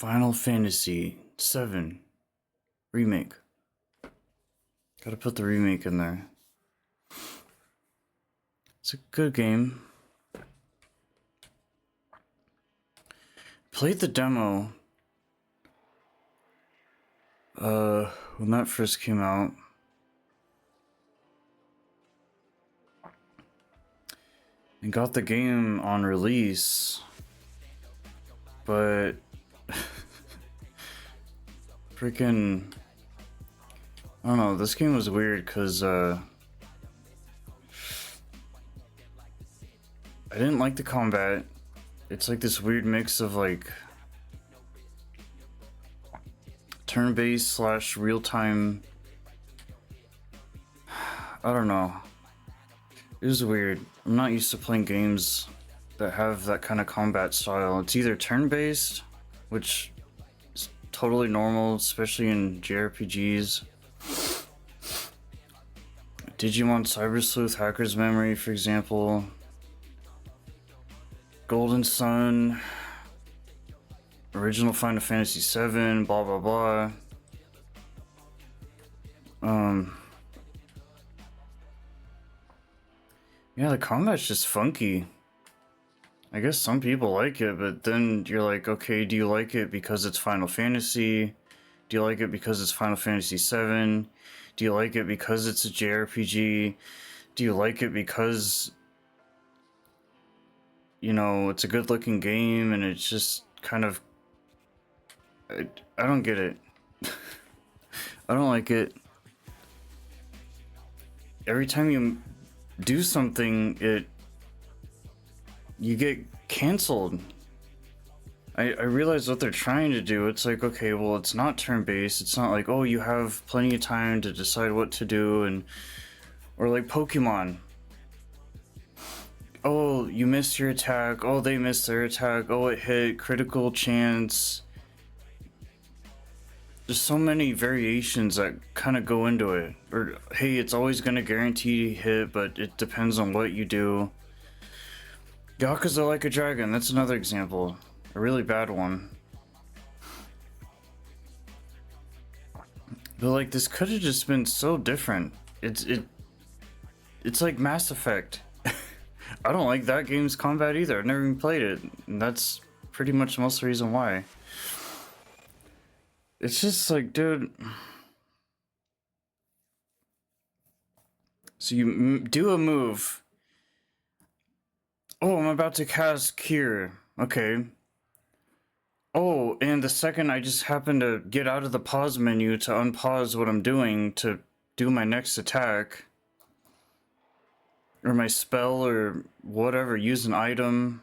Final Fantasy 7 Remake. Gotta put the remake in there. It's a good game. Played the demo when that first came out. And got the game on release. But freaking I don't know, this game was weird because I didn't like the combat. It's like this weird mix of like turn-based slash real-time. I don't know. It was weird. I'm not used to playing games that have that kind of combat style. It's either turn-based, which is totally normal, especially in JRPGs. Digimon Cyber Sleuth Hacker's Memory, for example. Golden Sun, original Final Fantasy VII, blah blah blah. Yeah, the combat's just funky. I guess some people like it, but then you're like, okay, do you like it because it's Final Fantasy? Do you like it because it's Final Fantasy VII? Do you like it because it's a JRPG? Do you like it because, you know, it's a good looking game and it's just kind of... I don't get it. I don't like it. Every time you do something, you get canceled. I realize what they're trying to do. It's like, okay, well, it's not turn-based. It's not like, oh, you have plenty of time to decide what to do, and or like Pokemon. Oh, you missed your attack. Oh, they missed their attack. Oh, it hit. Critical chance. There's so many variations that kind of go into it. Or, hey, it's always going to guarantee hit, but it depends on what you do. Yakuza Like a Dragon, that's another example. A really bad one. But like, this could have just been so different. It's like Mass Effect. I don't like that game's combat either. I've never even played it. And that's pretty much most of the reason why. It's just like, dude. So you do a move. Oh, I'm about to cast Cure. Okay. Oh, and the second I just happen to get out of the pause menu to unpause what I'm doing to do my next attack. Or my spell or whatever, use an item.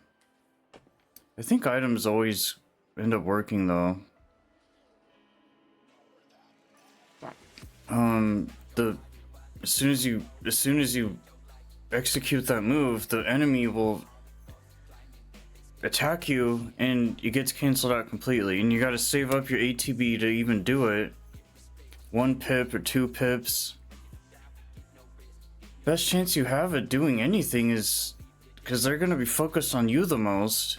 I think items always end up working though. As soon as you execute that move, the enemy will attack you and it gets canceled out completely, and you got to save up your ATB to even do it. 1 pip or 2 pips. Best chance you have at doing anything is, because they're gonna be focused on you the most,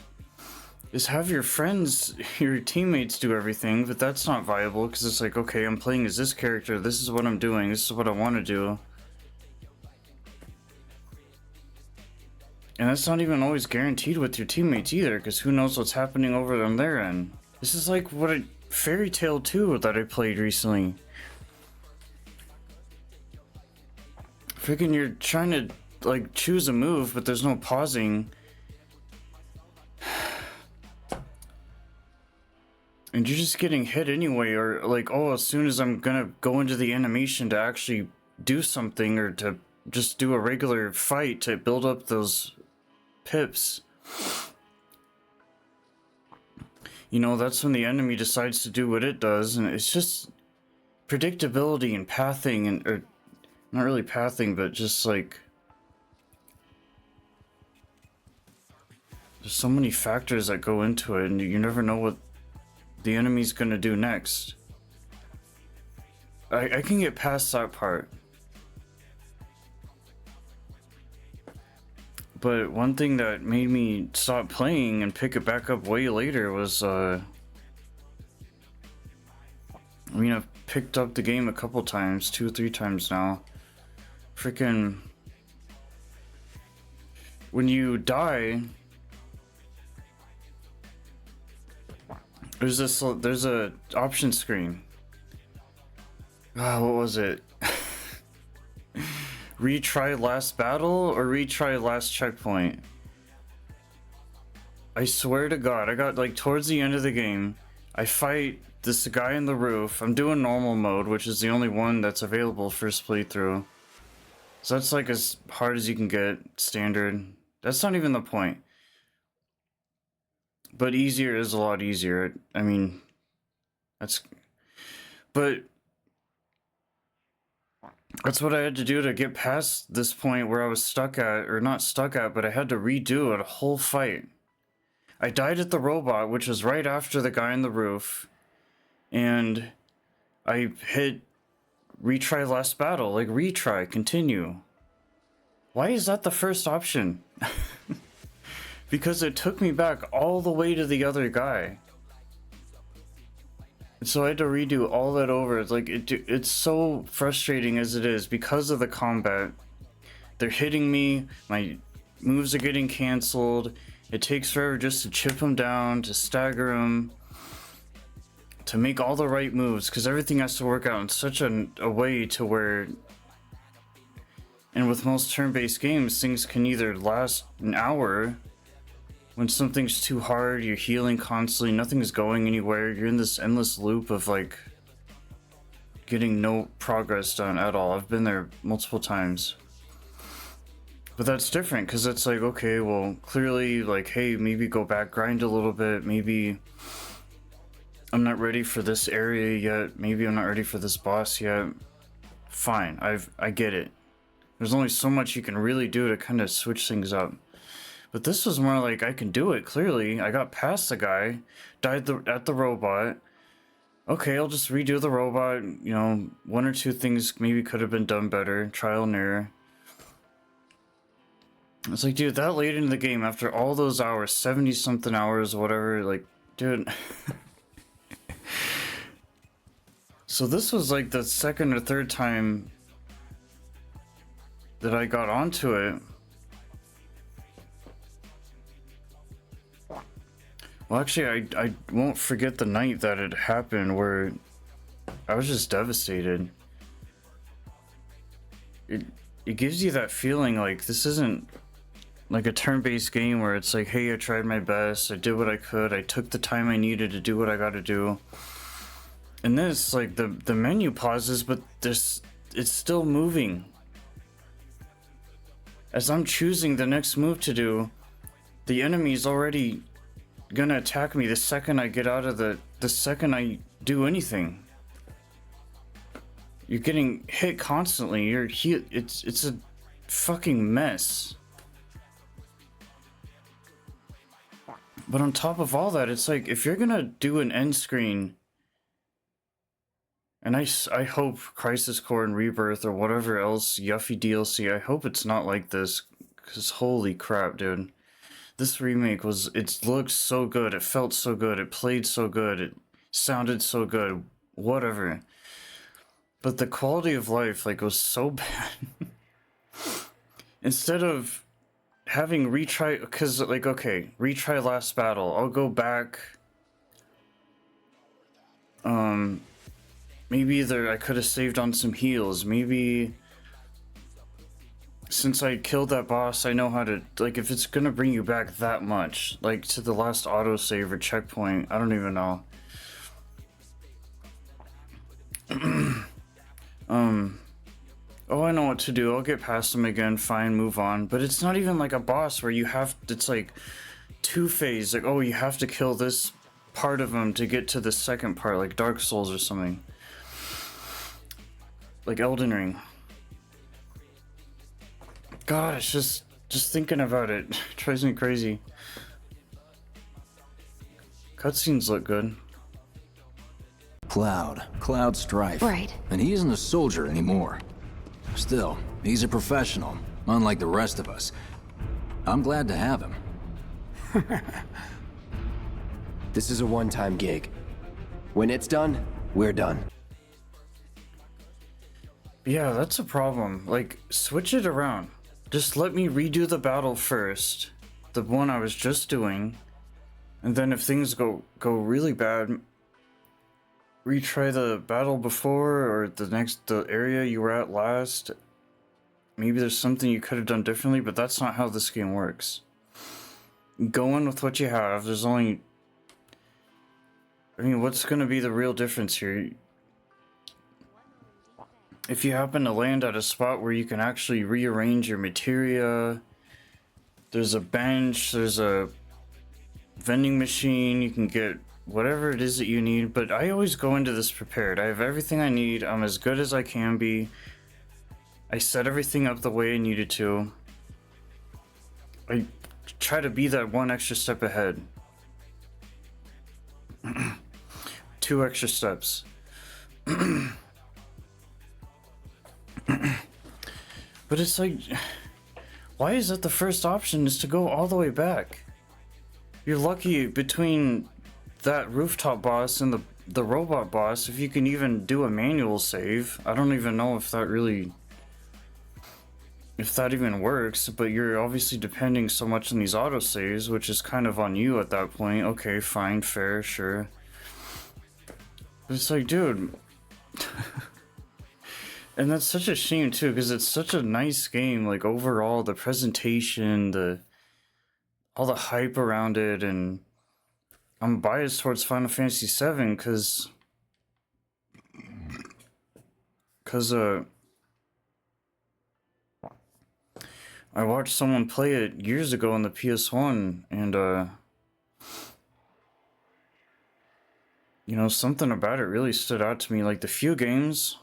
is have your friends, your teammates do everything, but that's not viable because it's like, okay, I'm playing as this character, this is what I'm doing, this is what I want to do. And that's not even always guaranteed with your teammates either, because who knows what's happening over on their end. This is like what a Fairy Tail 2 that I played recently. Freaking, you're trying to like choose a move, but there's no pausing. And you're just getting hit anyway, or like, oh, as soon as I'm gonna go into the animation to actually do something, or to just do a regular fight to build up those pips, you know, that's when the enemy decides to do what it does, and it's just predictability and pathing, and or not really pathing, but just like there's so many factors that go into it, and you never know what the enemy's gonna do next. I can get past that part. But one thing that made me stop playing and pick it back up way later was I mean, I've picked up the game a couple times, 2 or 3 times now. Freaking... When you die... There's a option screen. What was it? Retry last battle or retry last checkpoint? I swear to God, I got like towards the end of the game. I fight this guy in the roof. I'm doing normal mode, which is the only one that's available first playthrough. So that's like as hard as you can get, standard. That's not even the point. But easier is a lot easier. I mean, but that's what I had to do to get past this point where I was stuck at, or not stuck at, but I had to redo a whole fight. I died at the robot, which was right after the guy on the roof, and I hit retry last battle, like retry, continue. Why is that the first option? Because it took me back all the way to the other guy. And so I had to redo all that over. It's like, it's so frustrating as it is because of the combat. They're hitting me, my moves are getting canceled. It takes forever just to chip them down, to stagger them, to make all the right moves, because everything has to work out in such a way to where, and with most turn-based games, things can either last an hour, when something's too hard, you're healing constantly, nothing's going anywhere, you're in this endless loop of like, getting no progress done at all. I've been there multiple times. But that's different, because it's like, okay, well, clearly, like, hey, maybe go back, grind a little bit, maybe I'm not ready for this area yet, maybe I'm not ready for this boss yet. Fine, I get it. There's only so much you can really do to kind of switch things up. But this was more like, I can do it, clearly. I got past the guy, died at the robot. Okay, I'll just redo the robot, you know, 1 or 2 things maybe could have been done better, trial and error. It's like, dude, that late into the game, after all those hours, 70-something hours, whatever, like, dude. So this was like the second or third time that I got onto it. Well, actually, I won't forget the night that it happened where I was just devastated. It gives you that feeling like this isn't like a turn-based game where it's like, hey, I tried my best, I did what I could, I took the time I needed to do what I gotta do. And this, like, the menu pauses, but it's still moving. As I'm choosing the next move to do, the enemy's already gonna attack me the second I get out of the second I do anything. You're getting hit constantly, it's a fucking mess. But on top of all that, it's like, if you're gonna do an end screen, and I hope Crisis Core and Rebirth or whatever else Yuffie DLC, I hope it's not like this, because holy crap, dude. This remake it looked so good, it felt so good, it played so good, it sounded so good, whatever. But the quality of life, like, was so bad. Instead of having retry, because, like, okay, retry last battle, I'll go back, maybe either I could have saved on some heals, maybe since I killed that boss, I know how to, like, if it's gonna bring you back that much, like, to the last autosave or checkpoint, I don't even know. Oh, I know what to do, I'll get past him again, fine, move on. But it's not even like a boss where you have, it's like 2-phase, like, oh, you have to kill this part of him to get to the second part, like Dark Souls or something. Like Elden Ring. God, it's just thinking about it drives me crazy. Cutscenes look good. Cloud Strife. Right. And he isn't a soldier anymore. Still, he's a professional, unlike the rest of us. I'm glad to have him. This is a one-time gig. When it's done, we're done. Yeah, that's a problem. Like, switch it around. Just let me redo the battle first, the one I was just doing, and then if things go really bad, retry the battle before or the area you were at last. Maybe there's something you could have done differently, but that's not how this game works. Go in with what you have. There's only... I mean, what's gonna be the real difference here? If you happen to land at a spot where you can actually rearrange your materia, there's a bench, there's a vending machine, you can get whatever it is that you need, but I always go into this prepared. I have everything I need, I'm as good as I can be. I set everything up the way I needed to. I try to be that one extra step ahead. 2 extra steps. But it's like, why is that the first option is to go all the way back? You're lucky between that rooftop boss and the robot boss if you can even do a manual save. I don't even know if that even works, but you're obviously depending so much on these autosaves, which is kind of on you at that point. Okay, fine, fair, sure. But it's like, dude... And that's such a shame too, because it's such a nice game, like overall, the presentation, all the hype around it, and I'm biased towards Final Fantasy VII because I watched someone play it years ago on the PS1, and you know, something about it really stood out to me. Like the few games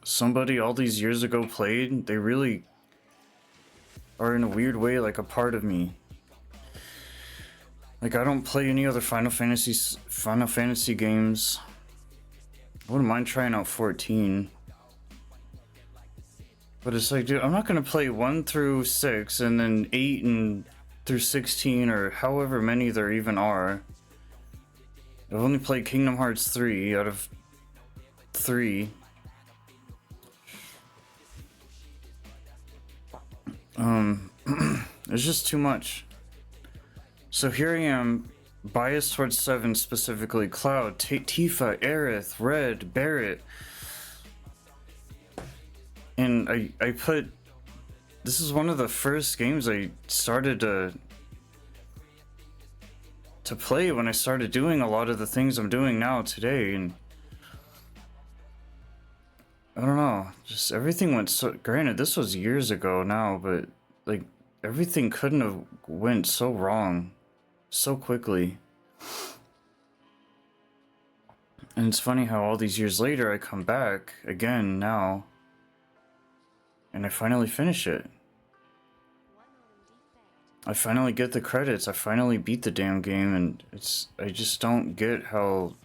somebody all these years ago played, they really are in a weird way like a part of me. Like I don't play any other Final Fantasy games. I wouldn't mind trying out 14. But it's like, dude, I'm not gonna play 1 through 6 and then 8 and through 16 or however many there even are. I've only played Kingdom Hearts 3 out of 3. It's just too much. So here I am, biased towards 7 specifically. Cloud, Tifa, Aerith, Red, Barret. And I put... This is one of the first games I started to play when I started doing a lot of the things I'm doing now today, and... I don't know, just everything went so... Granted, this was years ago now, but, like, everything couldn't have went so wrong so quickly. And it's funny how all these years later I come back again now, and I finally finish it. I finally get the credits, I finally beat the damn game, and I just don't get how...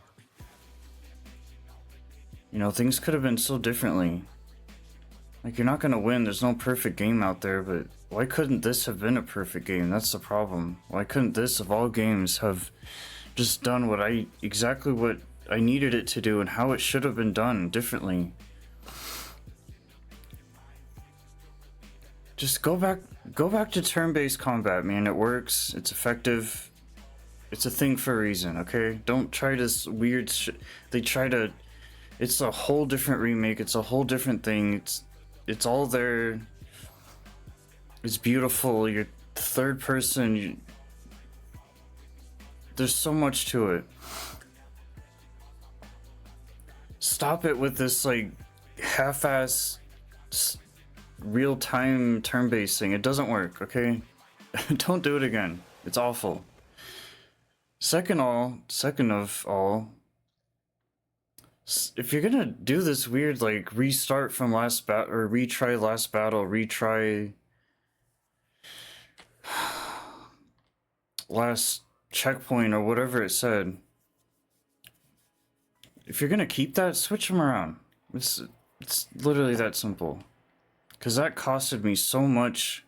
You know, things could have been so differently. Like, you're not gonna win, there's no perfect game out there, but why couldn't this have been a perfect game? That's the problem. Why couldn't this, of all games, have just done exactly what I needed it to do and how it should have been done differently? Just go back to turn-based combat, man. It works, it's effective, it's a thing for a reason, okay? Don't try this weird shit. It's a whole different remake, it's a whole different thing, it's all there. It's beautiful, you're third person, there's so much to it. Stop it with this, like, half-ass real-time turn-based thing. It doesn't work, okay? Don't do it again. It's awful. Second of all, if you're gonna do this weird, like, restart from last battle, or retry last battle, retry last checkpoint, or whatever it said, if you're gonna keep that, switch them around. It's literally that simple. Because that costed me so much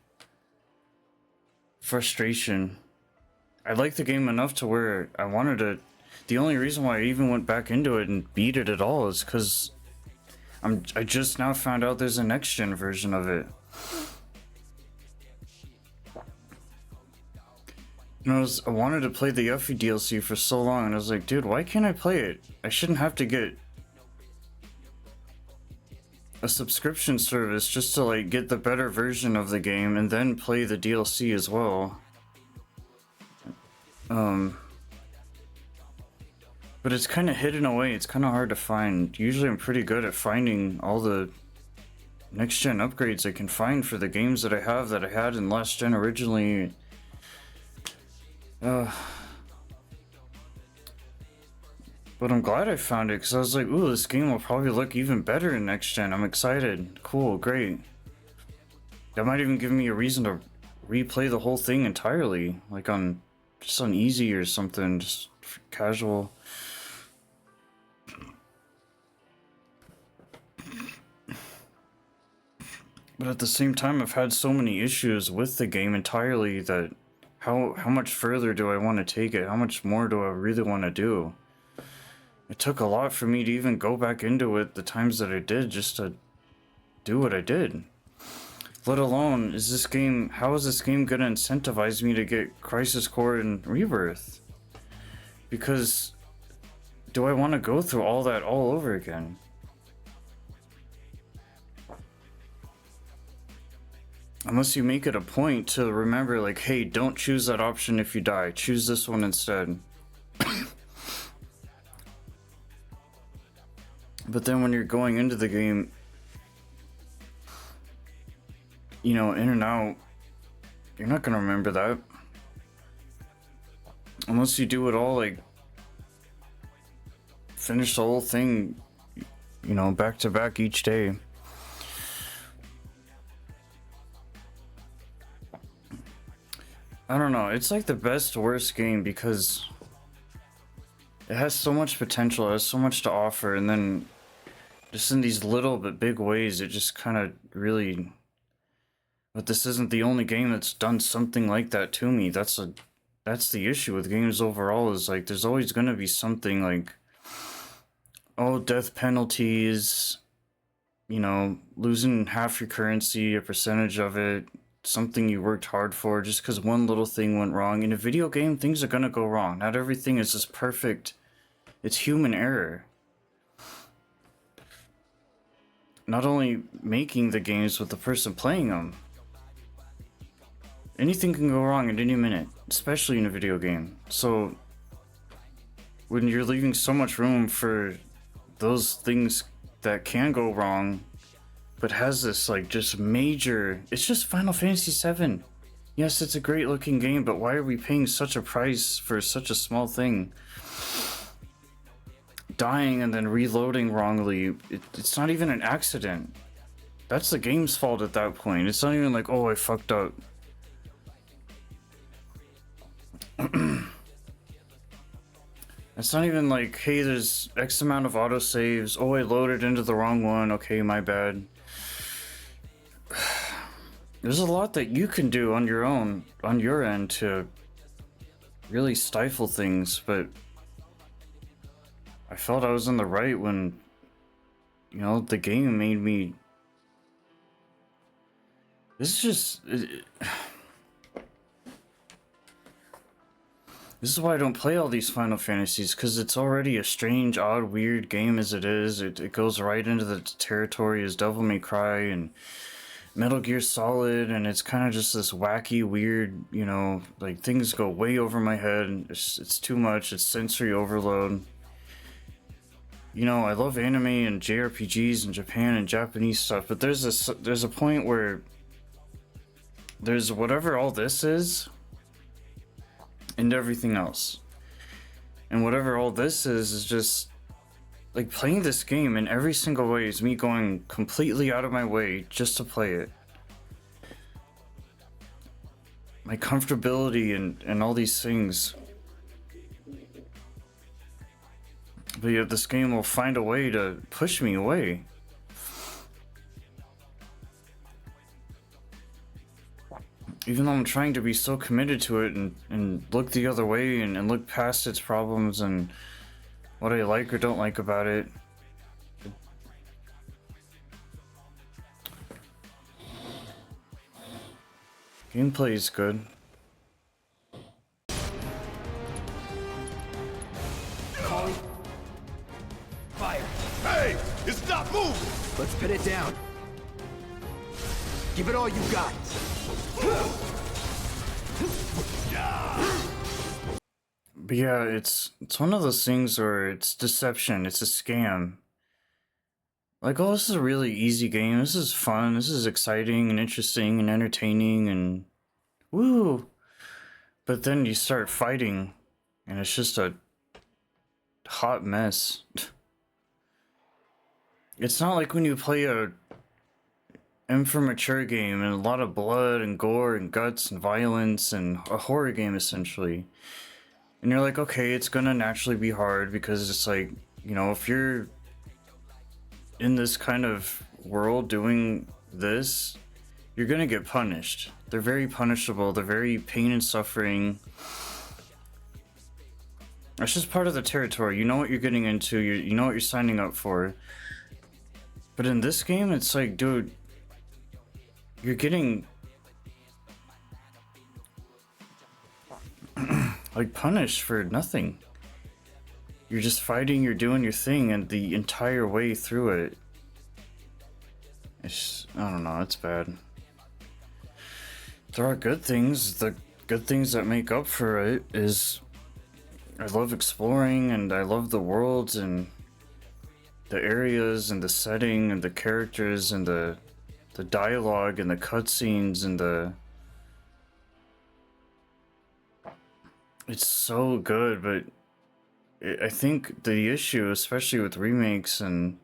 frustration. I liked the game enough to where I wanted to... The only reason why I even went back into it and beat it at all is because I just now found out there's a next gen version of it. You know, I wanted to play the Yuffie DLC for so long, and I was like, dude, why can't I play it? I shouldn't have to get a subscription service just to like get the better version of the game and then play the DLC as well. But it's kind of hidden away. It's kind of hard to find. Usually I'm pretty good at finding all the next gen upgrades I can find for the games that I have that I had in last gen originally. But I'm glad I found it because I was like, ooh, this game will probably look even better in next gen. I'm excited. Cool, great. That might even give me a reason to replay the whole thing entirely, like on just on easy or something, just casual. But at the same time, I've had so many issues with the game entirely that how much further do I want to take it? How much more do I really want to do? It took a lot for me to even go back into it the times that I did just to do what I did. Let alone, how is this game gonna incentivize me to get Crisis Core and Rebirth? Because do I want to go through all that all over again? Unless you make it a point to remember, like, hey, don't choose that option if you die. Choose this one instead. But then when you're going into the game, you know, in and out, you're not gonna remember that. Unless you do it all, like, finish the whole thing, you know, back to back each day. I don't know, it's like the best worst game because it has so much potential, it has so much to offer, and then just in these little but big ways, it just kind of really... But this isn't the only game that's done something like that to me. That's the issue with games overall, is like there's always gonna be something like, oh, death penalties, you know, losing half your currency, a percentage of it, something you worked hard for, just because one little thing went wrong. In a video game, things are gonna go wrong. Not everything is just perfect. It's human error. Not only making the games, but the person playing them. Anything can go wrong at any minute, especially in a video game. So when you're leaving so much room for those things that can go wrong, but has this like just major... It's just Final Fantasy VII. Yes, it's a great looking game, but why are we paying such a price for such a small thing? Dying and then reloading wrongly, it's not even an accident. That's the game's fault at that point. It's not even like, oh, I fucked up. It's not even like, hey, there's X amount of autosaves. Oh, I loaded into the wrong one. Okay, my bad. There's a lot that you can do on your own, on your end, to really stifle things, but I felt I was in the right when, you know, the game made me... This is just... This is why I don't play all these Final Fantasies, because it's already a strange, odd, weird game as it is. It goes right into the territory as Devil May Cry and Metal Gear Solid, and it's kind of just this wacky, weird, you know, like things go way over my head. It's too much. It's sensory overload. You know, I love anime and JRPGs and Japan and Japanese stuff, but there's a point where there's whatever all this is and everything else. And whatever all this is just like playing this game in every single way is me going completely out of my way just to play it. My comfortability and all these things. But yet this game will find a way to push me away. Even though I'm trying to be so committed to it and look the other way and look past its problems and what I like or don't like about it. Gameplay is good. Calling. Fire. Hey! It's not moving! Let's pin it down. Give it all you got. But yeah, it's one of those things where it's deception, it's a scam. Like, oh, this is a really easy game, this is fun, this is exciting and interesting and entertaining and woo! But then you start fighting and it's just a hot mess. It's not like when you play a M for mature game and a lot of blood and gore and guts and violence and a horror game essentially. And you're like, okay, it's gonna naturally be hard because it's like, you know, if you're in this kind of world doing this, you're gonna get punished. They're very punishable, they're very pain and suffering. That's just part of the territory. You know what you're getting into, you know what you're signing up for. But in this game, it's like, dude, you're getting like punished for nothing. You're just fighting, you're doing your thing, and the entire way through it, it's, I don't know, it's bad. There are good things. The good things that make up for it is I love exploring and I love the worlds and the areas and the setting and the characters and the dialogue and the cutscenes and the... It's so good, but I think the issue, especially with remakes and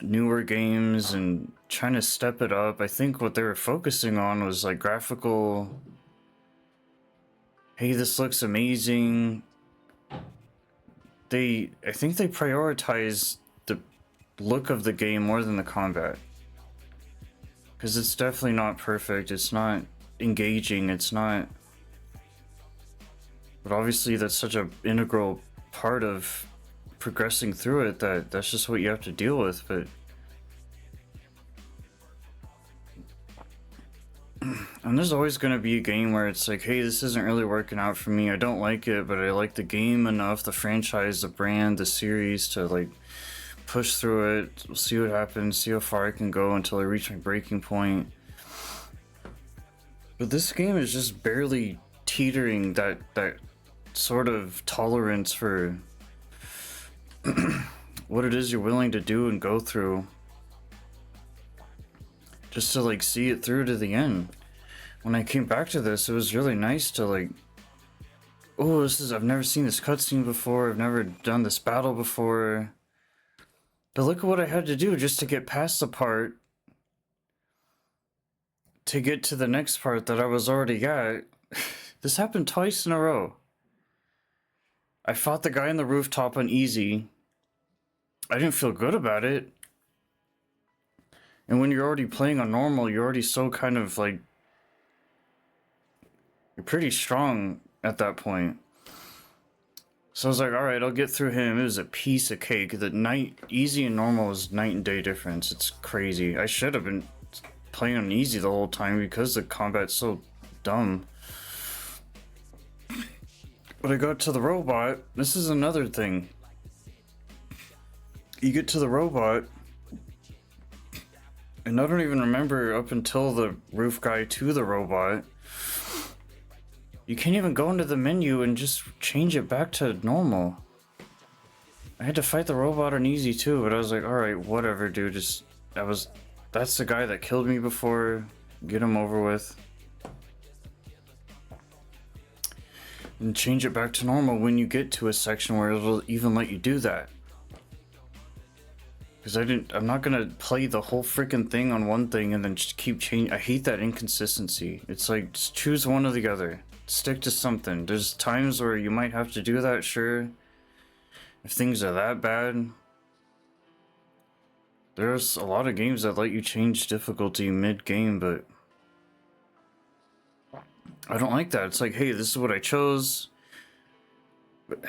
newer games and trying to step it up, I think what they were focusing on was like graphical, hey, this looks amazing. I think they prioritize the look of the game more than the combat. Because it's definitely not perfect, it's not engaging, it's not... But obviously that's such an integral part of progressing through it that that's just what you have to deal with, but... And there's always going to be a game where it's like, hey, this isn't really working out for me, I don't like it, but I like the game enough, the franchise, the brand, the series, to like push through it, see what happens, see how far I can go until I reach my breaking point. But this game is just barely teetering that sort of tolerance for what it is you're willing to do and go through just to like see it through to the end. When I came back to this, it was really nice to like, oh, I've never seen this cutscene before, I've never done this battle before, but look at what I had to do just to get past the part to get to the next part that I was already at. This happened twice in a row. I fought the guy on the rooftop on easy. I didn't feel good about it. And when you're already playing on normal, you're already so kind of like... You're pretty strong at that point. So I was like, alright, I'll get through him. It was a piece of cake. Easy and normal is night and day difference. It's crazy. I should have been playing on easy the whole time because the combat's so dumb. But I got to the robot. This is another thing. You get to the robot, and I don't even remember up until the roof guy to the robot. You can't even go into the menu and just change it back to normal. I had to fight the robot on easy too, but I was like, alright, whatever, dude. That's the guy that killed me before. Get him over with. And change it back to normal when you get to a section where it'll even let you do that. Because I'm not gonna play the whole freaking thing on one thing and then just keep changing. I hate that inconsistency. It's like, just choose one or the other. Stick to something. There's times where you might have to do that, sure. If things are that bad. There's a lot of games that let you change difficulty mid-game, but I don't like that. It's like, hey, this is what I chose. But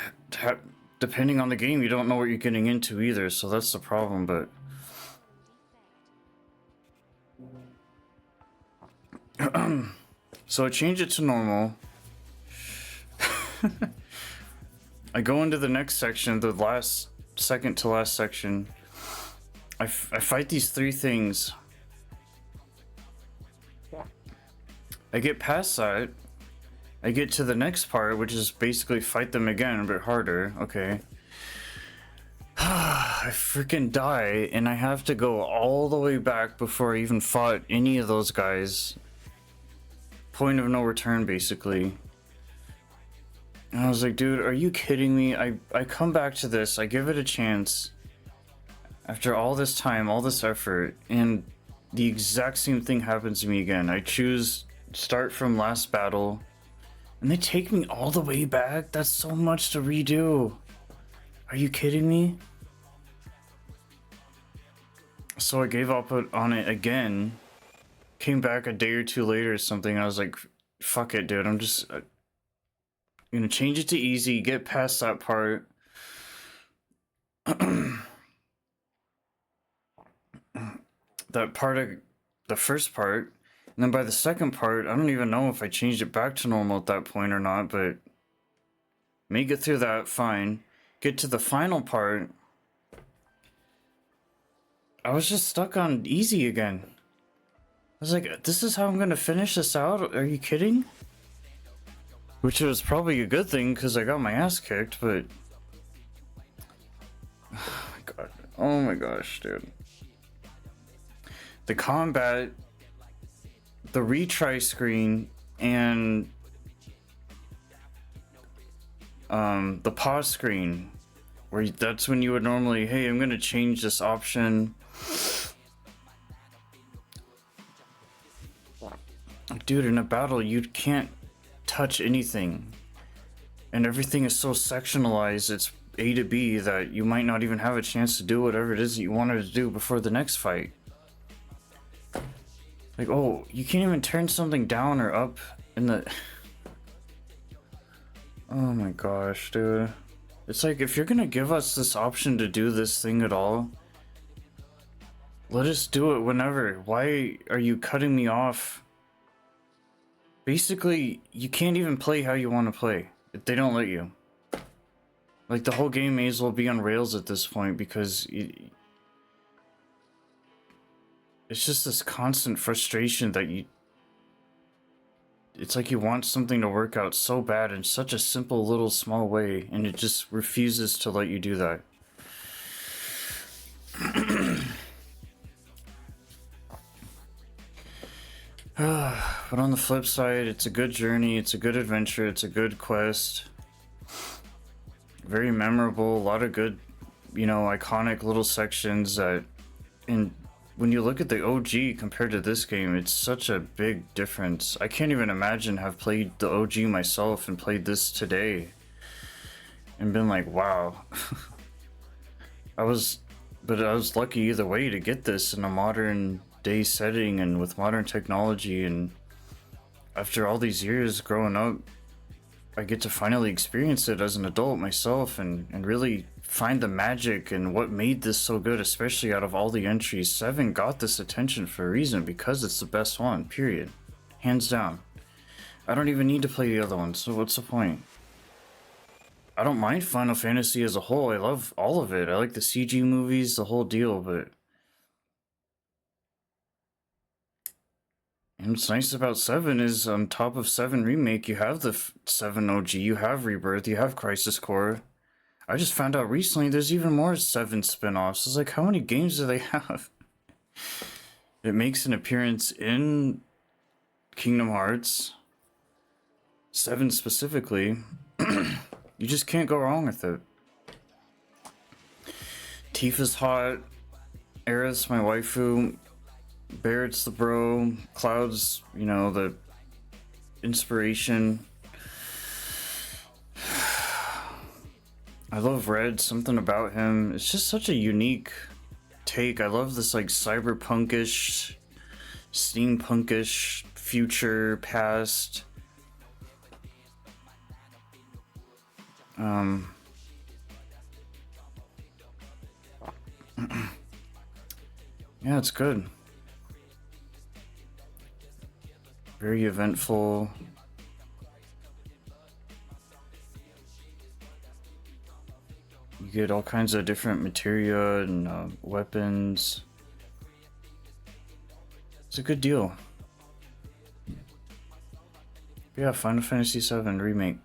depending on the game, you don't know what you're getting into either, so that's the problem, but... So I change it to normal. I go into the next section, the last, second to last section. I fight these three things. I get past that. I get to the next part, which is basically fight them again, a bit harder. Okay. I freaking die, and I have to go all the way back before I even fought any of those guys. Point of no return, basically. And I was like, dude, are you kidding me? I come back to this, I give it a chance. After all this time, all this effort, and the exact same thing happens to me again. I choose start from last battle, and they take me all the way back? That's so much to redo. Are you kidding me? So I gave up on it again. Came back a day or two later or something. I was like, fuck it, dude. I'm just gonna change it to easy, get past that part. That part of the first part. And then by the second part, I don't even know if I changed it back to normal at that point or not, but make it through that, fine. Get to the final part. I was just stuck on easy again. I was like, this is how I'm gonna finish this out? Are you kidding? Which was probably a good thing because I got my ass kicked, but... Oh my god. Oh my gosh, dude. The combat, the retry screen, and the pause screen, where that's when you would normally, hey, I'm gonna change this option. Dude, in a battle, you can't touch anything, and everything is so sectionalized, it's A to B, that you might not even have a chance to do whatever it is that you wanted to do before the next fight. Like, oh, you can't even turn something down or up in the... Oh my gosh, dude. It's like, if you're gonna give us this option to do this thing at all, let us do it whenever. Why are you cutting me off? Basically, you can't even play how you want to play if they don't let you. Like, the whole game may as well be on rails at this point, because it's just this constant frustration that you... It's like you want something to work out so bad in such a simple little small way, and it just refuses to let you do that. But on the flip side, it's a good journey, it's a good adventure, it's a good quest. Very memorable, a lot of good, you know, iconic little sections that... And when you look at the OG compared to this game, it's such a big difference. I can't even imagine have played the OG myself and played this today and been like, wow. I was lucky either way to get this in a modern day setting and with modern technology, and after all these years growing up, I get to finally experience it as an adult myself and really find the magic and what made this so good, especially out of all the entries. 7 got this attention for a reason, because it's the best one, period. Hands down. I don't even need to play the other ones, so what's the point? I don't mind Final Fantasy as a whole, I love all of it. I like the CG movies, the whole deal, but... And what's nice about 7 is, on top of 7 Remake, you have the 7 OG, you have Rebirth, you have Crisis Core. I just found out recently there's even more 7 spin-offs. It's like, how many games do they have? It makes an appearance in Kingdom Hearts 7 specifically. You just can't go wrong with it. Tifa's hot, Aerith's my waifu, Barrett's the bro, Cloud's, you know, the inspiration. I love Red, something about him. It's just such a unique take. I love this like cyberpunkish, steampunkish future, past. Yeah, it's good. Very eventful. You get all kinds of different materia and weapons. It's a good deal. Yeah, Final Fantasy VII Remake.